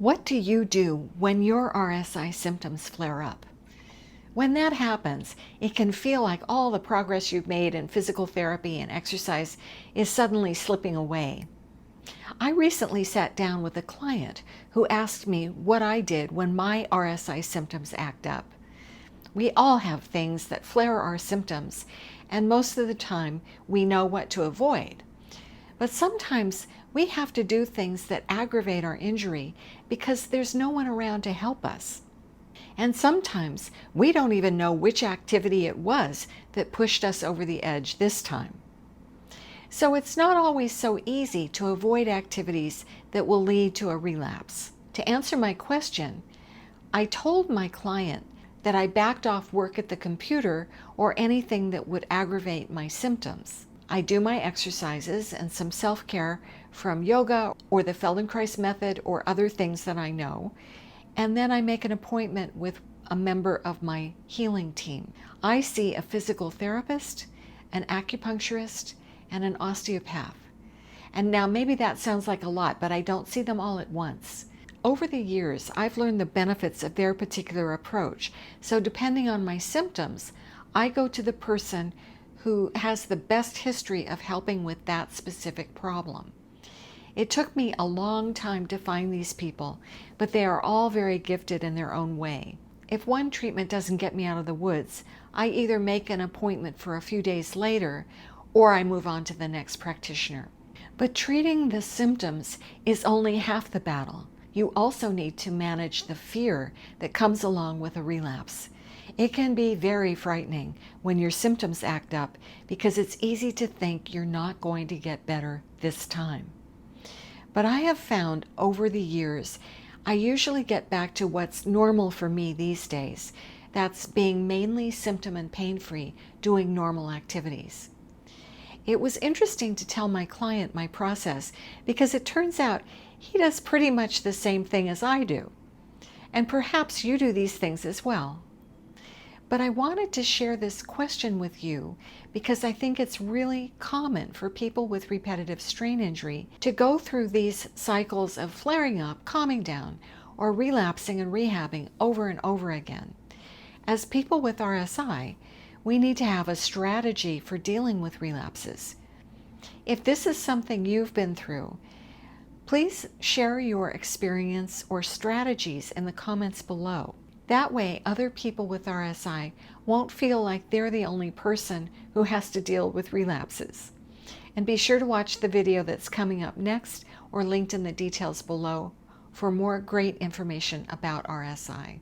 What do you do when your RSI symptoms flare up? When that happens, it can feel like all the progress you've made in physical therapy and exercise is suddenly slipping away. I recently sat down with a client who asked me what I did when my RSI symptoms act up. We all have things that flare our symptoms, and most of the time we know what to avoid. But sometimes we have to do things that aggravate our injury because there's no one around to help us. And sometimes we don't even know which activity it was that pushed us over the edge this time. So it's not always so easy to avoid activities that will lead to a relapse. To answer my question, I told my client that I backed off work at the computer or anything that would aggravate my symptoms. I do my exercises and some self-care from yoga or the Feldenkrais method or other things that I know, and then I make an appointment with a member of my healing team. I see a physical therapist, an acupuncturist, and an osteopath. And now maybe that sounds like a lot, but I don't see them all at once. Over the years, I've learned the benefits of their particular approach. So depending on my symptoms, I go to the person who has the best history of helping with that specific problem. It took me a long time to find these people, but they are all very gifted in their own way. If one treatment doesn't get me out of the woods, I either make an appointment for a few days later, or I move on to the next practitioner. But treating the symptoms is only half the battle. You also need to manage the fear that comes along with a relapse. It can be very frightening when your symptoms act up because it's easy to think you're not going to get better this time. But I have found over the years, I usually get back to what's normal for me these days. That's being mainly symptom and pain-free, doing normal activities. It was interesting to tell my client my process because it turns out he does pretty much the same thing as I do. And perhaps you do these things as well. But I wanted to share this question with you because I think it's really common for people with repetitive strain injury to go through these cycles of flaring up, calming down, or relapsing and rehabbing over and over again. As people with RSI, we need to have a strategy for dealing with relapses. If this is something you've been through, please share your experience or strategies in the comments below. That way, other people with RSI won't feel like they're the only person who has to deal with relapses. And be sure to watch the video that's coming up next or linked in the details below for more great information about RSI.